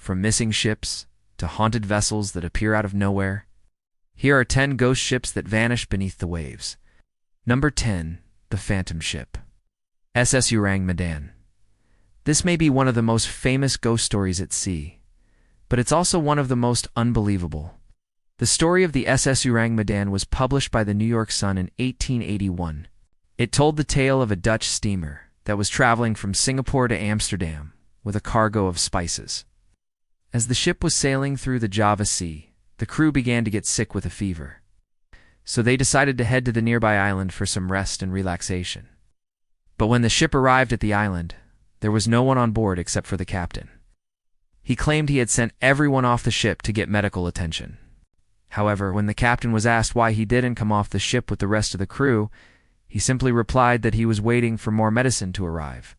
from missing ships to haunted vessels that appear out of nowhere. Here are 10 ghost ships that vanished beneath the waves. Number 10. The Phantom Ship. SS Urang Medan. This may be one of the most famous ghost stories at sea, but it's also one of the most unbelievable. The story of the SS Urang Medan was published by the New York Sun in 1881. It told the tale of a Dutch steamer that was traveling from Singapore to Amsterdam with a cargo of spices. As the ship was sailing through the Java Sea, the crew began to get sick with a fever. So they decided to head to the nearby island for some rest and relaxation. But when the ship arrived at the island, there was no one on board except for the captain. He claimed he had sent everyone off the ship to get medical attention. However, when the captain was asked why he didn't come off the ship with the rest of the crew, he simply replied that he was waiting for more medicine to arrive.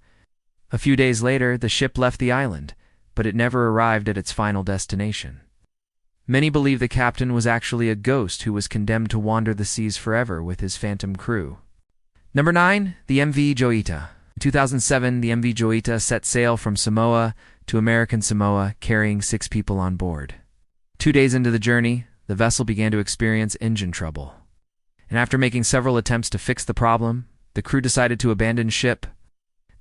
A few days later, the ship left the island, but it never arrived at its final destination. Many believe the captain was actually a ghost who was condemned to wander the seas forever with his phantom crew. Number 9. The MV Joita. In 2007, the MV Joita set sail from Samoa to American Samoa, carrying 6 people on board. 2 days into the journey, the vessel began to experience engine trouble. And after making several attempts to fix the problem, the crew decided to abandon ship.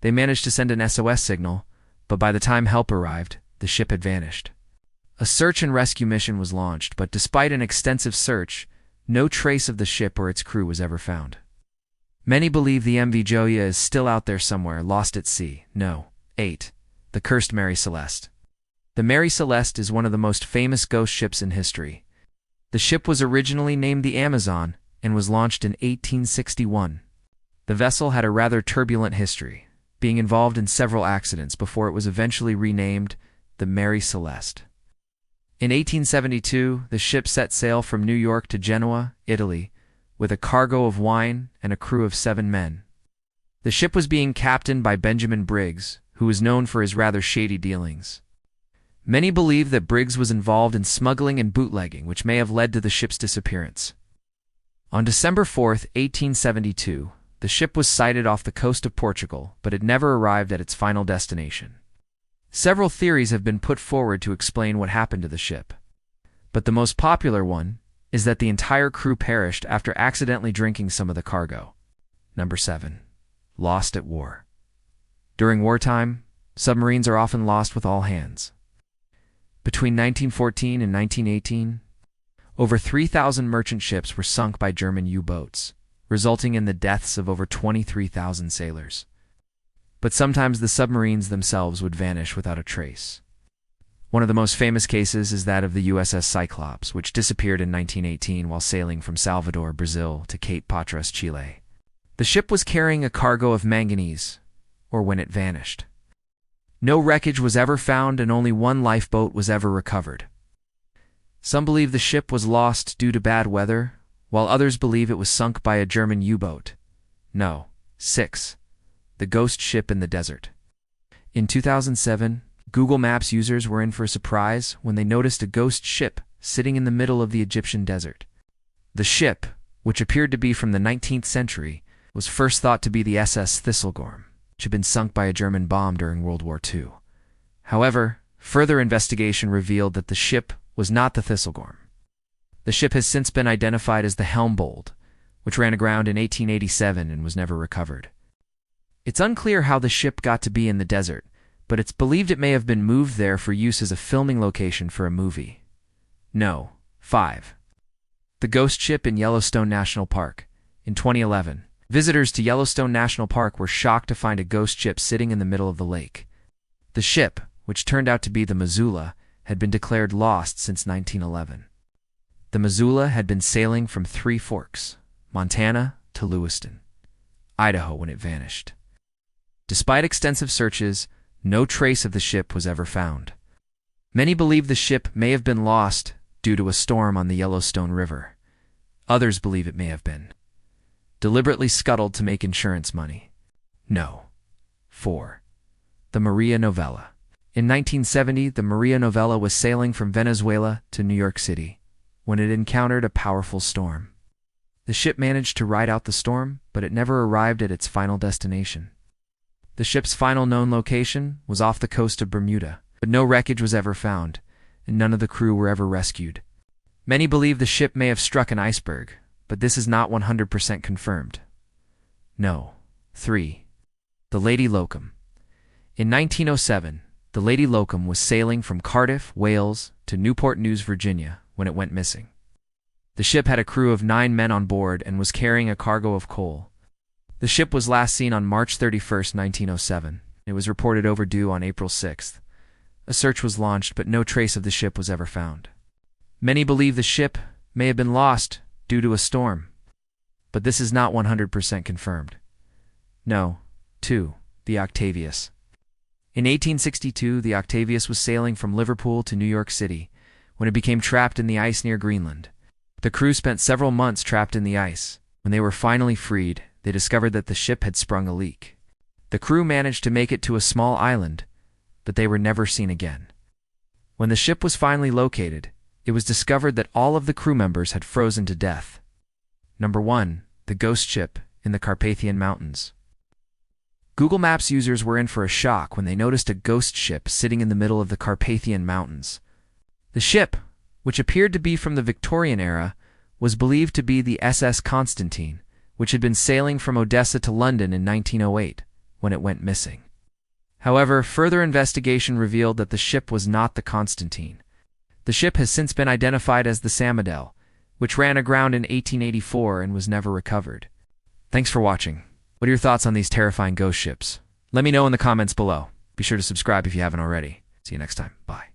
They managed to send an SOS signal, but by the time help arrived, the ship had vanished. A search and rescue mission was launched, but despite an extensive search, no trace of the ship or its crew was ever found. Many believe the MV Joita is still out there somewhere, lost at sea. No. 8. The Cursed Mary Celeste. The Mary Celeste is one of the most famous ghost ships in history. The ship was originally named the Amazon and was launched in 1861. The vessel had a rather turbulent history, being involved in several accidents before it was eventually renamed the Mary Celeste. In 1872, the ship set sail from New York to Genoa, Italy, with a cargo of wine and a crew of 7 men. The ship was being captained by Benjamin Briggs, who was known for his rather shady dealings. Many believe that Briggs was involved in smuggling and bootlegging, which may have led to the ship's disappearance. On December 4, 1872, the ship was sighted off the coast of Portugal, but it never arrived at its final destination. Several theories have been put forward to explain what happened to the ship, but the most popular one is that the entire crew perished after accidentally drinking some of the cargo. Number 7. Lost at war. During wartime, submarines are often lost with all hands. Between 1914 and 1918, over 3,000 merchant ships were sunk by German U-boats, resulting in the deaths of over 23,000 sailors. But sometimes the submarines themselves would vanish without a trace. One of the most famous cases is that of the USS Cyclops, which disappeared in 1918 while sailing from Salvador, Brazil to Cape Patras, Chile. The ship was carrying a cargo of manganese, or when it vanished. No wreckage was ever found and only one lifeboat was ever recovered. Some believe the ship was lost due to bad weather, while others believe it was sunk by a German U-boat. No. 6. The Ghost Ship in the Desert. In 2007, Google Maps users were in for a surprise when they noticed a ghost ship sitting in the middle of the Egyptian desert. The ship, which appeared to be from the 19th century, was first thought to be the SS Thistlegorm, which had been sunk by a German bomb during World War II. However, further investigation revealed that the ship was not the Thistlegorm. The ship has since been identified as the Helmbold, which ran aground in 1887 and was never recovered. It's unclear how the ship got to be in the desert, but it's believed it may have been moved there for use as a filming location for a movie. No. 5. The Ghost Ship in Yellowstone National Park. In 2011, visitors to Yellowstone National Park were shocked to find a ghost ship sitting in the middle of the lake. The ship, which turned out to be the Missoula, had been declared lost since 1911. The Missoula had been sailing from Three Forks, Montana, to Lewiston, Idaho when it vanished. Despite extensive searches, no trace of the ship was ever found. Many believe the ship may have been lost due to a storm on the Yellowstone River. Others believe it may have been deliberately scuttled to make insurance money. No. 4. The Maria Novella. In 1970, the Maria Novella was sailing from Venezuela to New York City when it encountered a powerful storm. The ship managed to ride out the storm, but it never arrived at its final destination. The ship's final known location was off the coast of Bermuda, but no wreckage was ever found, and none of the crew were ever rescued. Many believe the ship may have struck an iceberg, but this is not 100% confirmed. No. 3. The Lady Locum. In 1907, the Lady Locum was sailing from Cardiff, Wales, to Newport News, Virginia, when it went missing. The ship had a crew of 9 men on board and was carrying a cargo of coal. The ship was last seen on March 31, 1907. It was reported overdue on April 6th. A search was launched, but no trace of the ship was ever found. Many believe the ship may have been lost due to a storm, but this is not 100% confirmed. No. 2. The Octavius. In 1862, the Octavius was sailing from Liverpool to New York City when it became trapped in the ice near Greenland. The crew spent several months trapped in the ice. When they were finally freed, they discovered that the ship had sprung a leak. The crew managed to make it to a small island, but they were never seen again. When the ship was finally located, it was discovered that all of the crew members had frozen to death. Number 1. The Ghost Ship in the Carpathian Mountains. Google Maps users were in for a shock when they noticed a ghost ship sitting in the middle of the Carpathian Mountains. The ship, which appeared to be from the Victorian era, was believed to be the SS Constantine, which had been sailing from Odessa to London in 1908, when it went missing. However, further investigation revealed that the ship was not the Constantine. The ship has since been identified as the Samadel, which ran aground in 1884 and was never recovered. Thanks for watching. What are your thoughts on these terrifying ghost ships? Let me know in the comments below. Be sure to subscribe if you haven't already. See you next time. Bye.